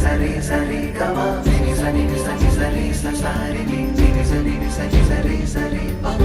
సరి సరి గమ నిని సని సని సరి సరి నిని సని సని సరి సరి పమ.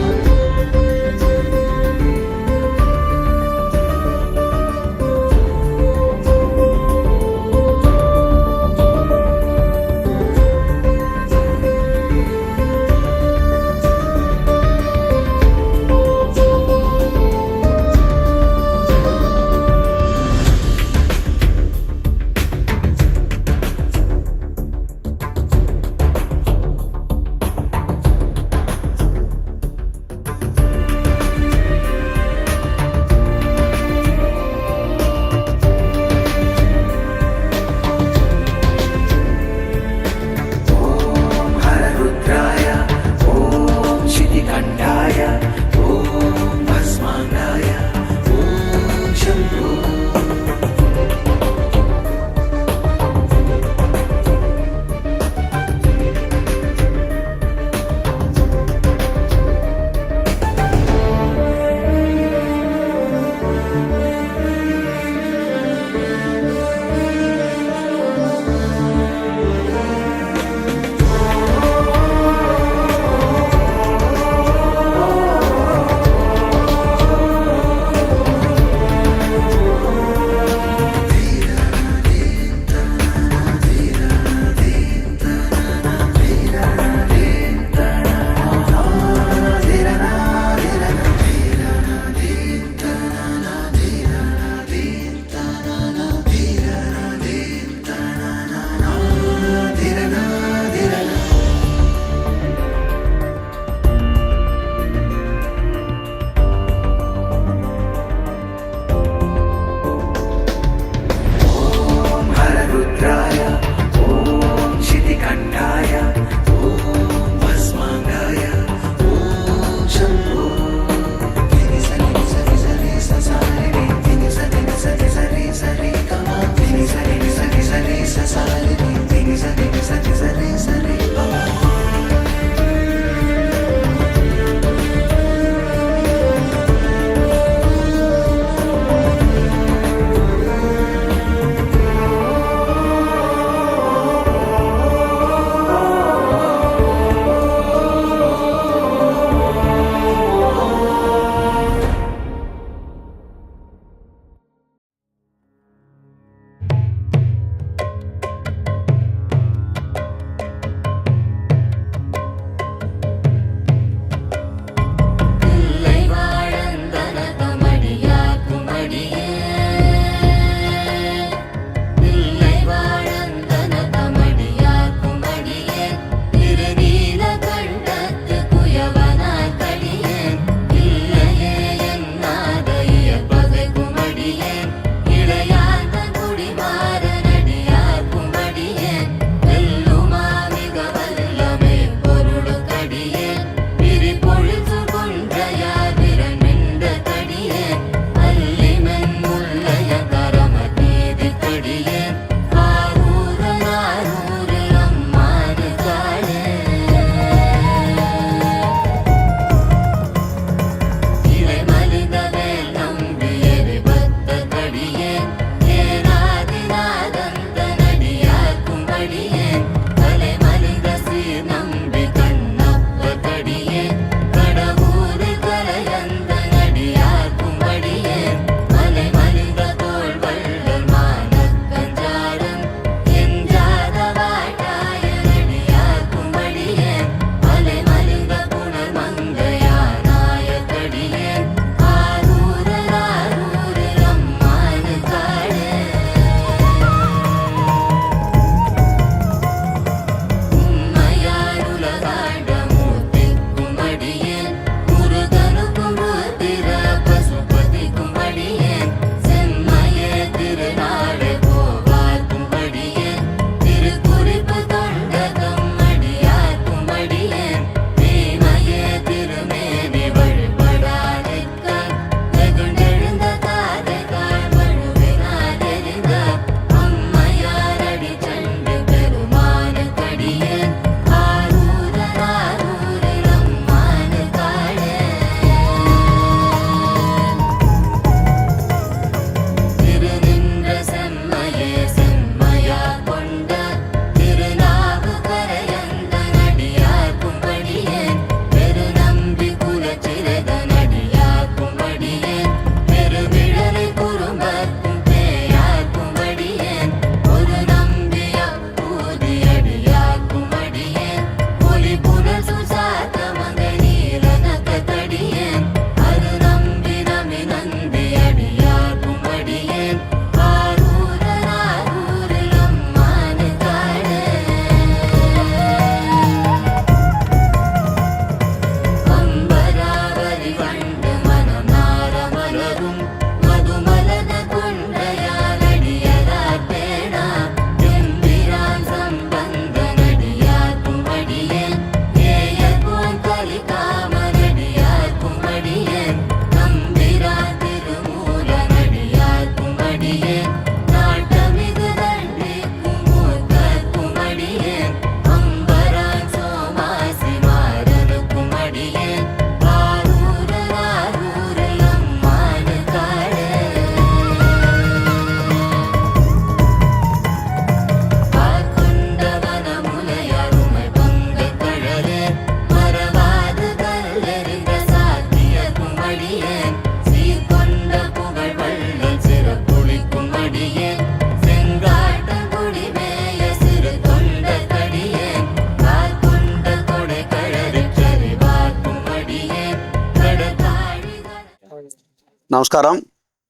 நமஸ்காரம்.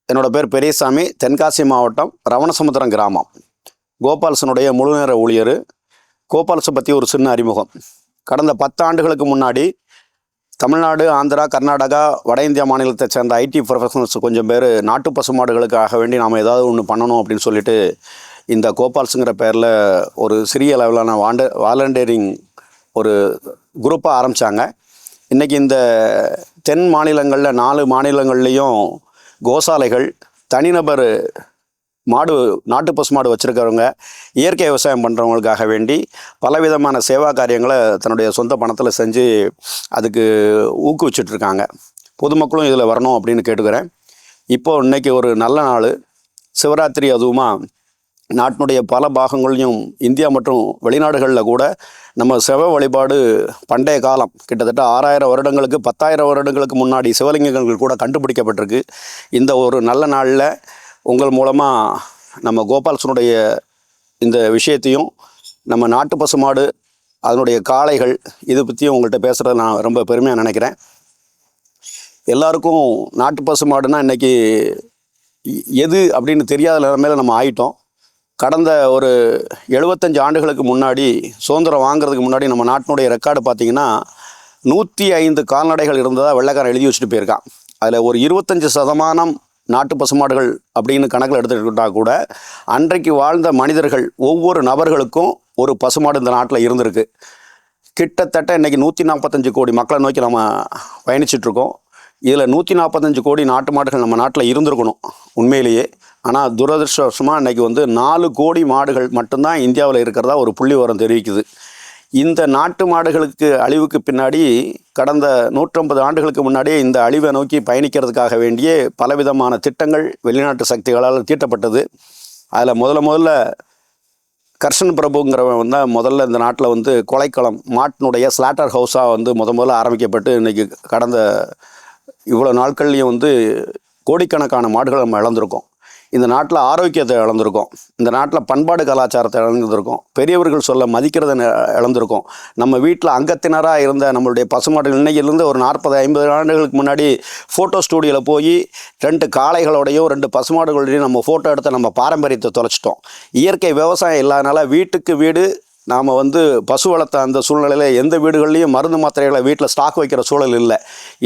என்னோடய பேர் பெரியசாமி. தென்காசி மாவட்டம் ரவணசமுத்திரம் கிராமம். கோபால்சனுடைய முழுநேர ஊழியர். கோபால்சை பற்றி ஒரு சின்ன அறிமுகம். கடந்த 10 ஆண்டுகளுக்கு முன்னாடி தமிழ்நாடு, ஆந்திரா, கர்நாடகா, வட இந்தியா மாநிலத்தை சேர்ந்த ஐடி ப்ரொஃபஷனல்ஸ் கொஞ்சம் பேர் நாட்டு பசுமாடுகளுக்காக வேண்டி நாம் ஏதாவது ஒன்று பண்ணணும் அப்படின்னு சொல்லிட்டு இந்த கோபால்ஸுங்கிற பேரில் ஒரு சிறிய அளவிலான வாலண்டியரிங் ஒரு குரூப்பாக ஆரம்பித்தாங்க. இன்றைக்கி இந்த தென் மாநிலங்களில் 4 மாநிலங்கள்லேயும் கோசாலைகள், தனிநபர் நாட்டு பசுமாடு வச்சுருக்கிறவங்க, இயற்கை விவசாயம் பண்ணுறவங்களுக்காக வேண்டி பலவிதமான சேவா காரியங்களை தன்னுடைய சொந்த பணத்தில் செஞ்சு அதுக்கு ஊக்குவிச்சிட்ருக்காங்க. பொதுமக்களும் இதில் வரணும் அப்படின்னு கேட்டுக்கிறேன். இப்போது இன்றைக்கி ஒரு நல்ல நாள், சிவராத்திரி. அதுவுமா நாட்டினுடைய பல பாகங்களையும் இந்தியா மற்றும் வெளிநாடுகளில் கூட நம்ம சிவ வழிபாடு பண்டைய காலம் கிட்டத்தட்ட 6000 வருடங்களுக்கு 10,000 வருடங்களுக்கு முன்னாடி சிவலிங்கங்கள் கூட கண்டுபிடிக்கப்பட்டிருக்கு. இந்த ஒரு நல்ல நாளில் உங்கள் மூலமாக நம்ம கோபால்சனுடைய இந்த விஷயத்தையும், நம்ம நாட்டு பசுமாடு, அதனுடைய காளைகள், இதை பற்றியும் உங்கள்கிட்ட பேசுகிறத நான் ரொம்ப பெருமையாக நினைக்கிறேன். எல்லாருக்கும் நாட்டு பசுமாடுனா இன்றைக்கி எது அப்படின்னு தெரியாத நிலைமையில நம்ம ஆயிட்டோம். கடந்த ஒரு 75 ஆண்டுகளுக்கு முன்னாடி, சுதந்திரம் வாங்குறதுக்கு முன்னாடி நம்ம நாட்டினுடைய ரெக்கார்டு பார்த்திங்கன்னா 105 கால்நடைகள் இருந்ததாக வெள்ளைக்காரன் எழுதி வச்சுட்டு போயிருக்கான். அதில் ஒரு 25% நாட்டு பசுமாடுகள் அப்படின்னு கணக்கில் எடுத்துக்கிட்டால் கூட அன்றைக்கு வாழ்ந்த மனிதர்கள் ஒவ்வொரு நபர்களுக்கும் ஒரு பசுமாடு இந்த நாட்டில் இருந்திருக்கு. கிட்டத்தட்ட இன்றைக்கி 145 கோடி மக்களை நோக்கி நம்ம பயணிச்சிட்ருக்கோம். இதில் 145 கோடி நாட்டு மாடுகள் நம்ம நாட்டில் இருந்திருக்கணும் உண்மையிலேயே. ஆனால் துரதிருஷ்டவசமாக இன்றைக்கி 4 கோடி மாடுகள் மட்டும்தான் இந்தியாவில் இருக்கிறதா ஒரு புள்ளி விவரம் தெரிவிக்குது. இந்த நாட்டு மாடுகளுக்கு அழிவுக்கு பின்னாடி கடந்த 150 ஆண்டுகளுக்கு முன்னாடியே இந்த அழிவை நோக்கி பயணிக்கிறதுக்காக வேண்டியே பலவிதமான திட்டங்கள் வெளிநாட்டு சக்திகளால் தீட்டப்பட்டது. அதில் முதல்ல கர்ஷன் பிரபுங்கிறவன் தான் முதல்ல இந்த நாட்டில் கொலைக்களம், மாட்டினுடைய ஸ்லாட்டர் ஹவுஸாக முதல்ல ஆரம்பிக்கப்பட்டு இன்றைக்கி கடந்த இவ்வளோ நாட்கள்லேயும் கோடிக்கணக்கான மாடுகளை நம்ம இழந்திருக்கோம். இந்த நாட்டில் ஆரோக்கியத்தை இழந்திருக்கோம். இந்த நாட்டில் பண்பாடு கலாச்சாரத்தை இழந்திருக்கோம். பெரியவர்கள் சொல்ல மதிக்கிறத இழந்திருக்கோம். நம்ம வீட்டில் அங்கத்தினராக இருந்த நம்மளுடைய பசுமாடுகள் இன்னைக்கிலேருந்து ஒரு 40-50 ஆண்டுகளுக்கு முன்னாடி ஃபோட்டோ ஸ்டூடியோவில் போய் 2 காளைகளோடையும் 2 பசுமாடுகளோடையும் நம்ம ஃபோட்டோ எடுத்து நம்ம பாரம்பரியத்தை தொலைச்சிட்டோம். இயற்கை விவசாயம் இல்லாதனால வீட்டுக்கு வீடு நாம் பசு வளர்த்த அந்த சூழ்நிலையில் எந்த வீடுகள்லையும் மருந்து மாத்திரைகளை வீட்டில் ஸ்டாக் வைக்கிற சூழல் இல்லை.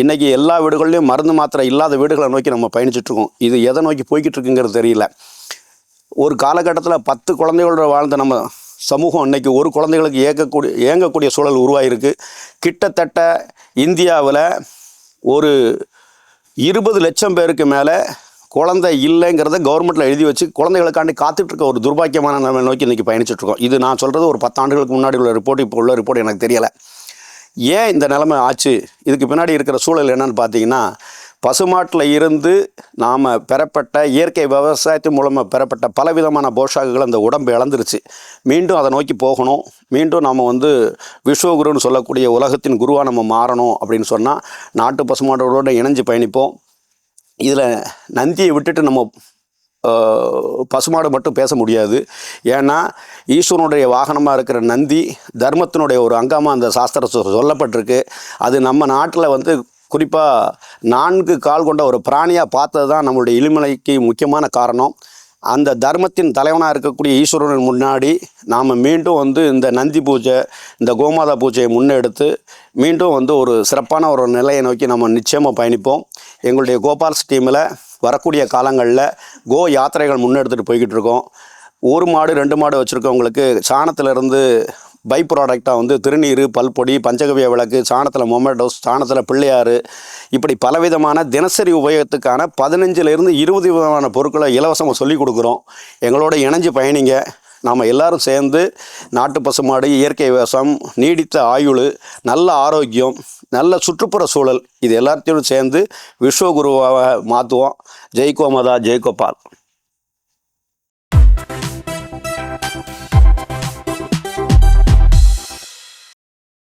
இன்றைக்கி எல்லா வீடுகள்லையும் மருந்து மாத்திரை இல்லாத வீடுகளை நோக்கி நம்ம பயணிச்சிட்ருக்கோம். இது எதை நோக்கி போய்கிட்டு இருக்குங்கிறது தெரியல. ஒரு காலகட்டத்தில் 10 குழந்தைகளோட வாழ்ந்த நம்ம சமூகம் இன்றைக்கி ஒரு குழந்தைகளுக்கு இயங்கக்கூடிய சூழல் உருவாகிருக்கு. கிட்டத்தட்ட இந்தியாவில் ஒரு 20 லட்சம் பேருக்கு மேலே குழந்தை இல்லைங்கிறத கவர்மெண்ட்டில் எழுதி வச்சு குழந்தைகளுக்காண்டி காத்துட்ருக்க ஒரு துர்பாக்கியமான நிலைமை நோக்கி இன்றைக்கி பயணிச்சுட்ருக்கோம். இது நான் சொல்கிறது ஒரு 10 ஆண்டுகளுக்கு முன்னாடி உள்ள ரிப்போர்ட், இப்போ உள்ள ரிப்போர்ட் எனக்கு தெரியலை. ஏன் இந்த நிலைமை ஆச்சு, இதுக்கு பின்னாடி இருக்கிற சூழல் என்னன்னு பார்த்தீங்கன்னா, பசுமாட்டில் இருந்து நாம் பெறப்பட்ட இயற்கை விவசாயத்தின் மூலமாக பெறப்பட்ட பலவிதமான போஷாக்குகள் அந்த உடம்பு இழந்துருச்சு. மீண்டும் அதை நோக்கி போகணும். மீண்டும் நாம் விஸ்வகுருன்னு சொல்லக்கூடிய உலகத்தின் குருவாக நம்ம மாறணும் அப்படின்னு சொன்னால் நாட்டு பசுமாட்டோடு இணைஞ்சு பயணிப்போம். இதில் நந்தியை விட்டுட்டு நம்ம பசுமாடு மட்டும் பேச முடியாது. ஏன்னா ஈஸ்வரனுடைய வாகனமாக இருக்கிற நந்தி தர்மத்தினுடைய ஒரு அங்கமாக அந்த சாஸ்திரம் சொல்லப்பட்டிருக்கு. அது நம்ம நாட்டில் குறிப்பாக 4 கால் கொண்ட ஒரு பிராணியாக பார்த்தது தான் நம்மளுடைய இளிமலைக்கு முக்கியமான காரணம். அந்த தர்மத்தின் தலைவனாக இருக்கக்கூடிய ஈஸ்வரன் முன்னாடி நாம் மீண்டும் இந்த நந்தி பூஜை, இந்த கோமாதா பூஜையை முன்னெடுத்து மீண்டும் ஒரு சிறப்பான ஒரு நிலையை நோக்கி நம்ம நிச்சயமாக பயணிப்போம். எங்களுடைய கோபால்ஸ் டீமில் வரக்கூடிய காலங்களில் கோ யாத்திரைகள் முன்னெடுத்துகிட்டு போய்கிட்டு இருக்கோம். 1 மாடு 2 மாடு வச்சுருக்கவங்களுக்கு சாணத்திலிருந்து பை ப்ராடக்டாக திருநீர், பல்பொடி, பஞ்சகவிய விளக்கு, சாணத்தில் மொமேட்டோஸ், சாணத்தில் பிள்ளையாறு, இப்படி பலவிதமான தினசரி உபயோகத்துக்கான 15லேருந்து 20 விதமான பொருட்களை இலவசமாக சொல்லிக் கொடுக்குறோம். எங்களோட இணைஞ்சு பயணிங்க. நாம் எல்லோரும் சேர்ந்து நாட்டு பசுமாடு, இயற்கை விவசாயம், நீடித்த ஆயுள், நல்ல ஆரோக்கியம், நல்ல சுற்றுப்புற சூழல், இது எல்லாத்தையும் சேர்ந்து விஸ்வகுருவாக மாற்றுவோம். ஜெய் கோமாதா, ஜெய் கோபால்.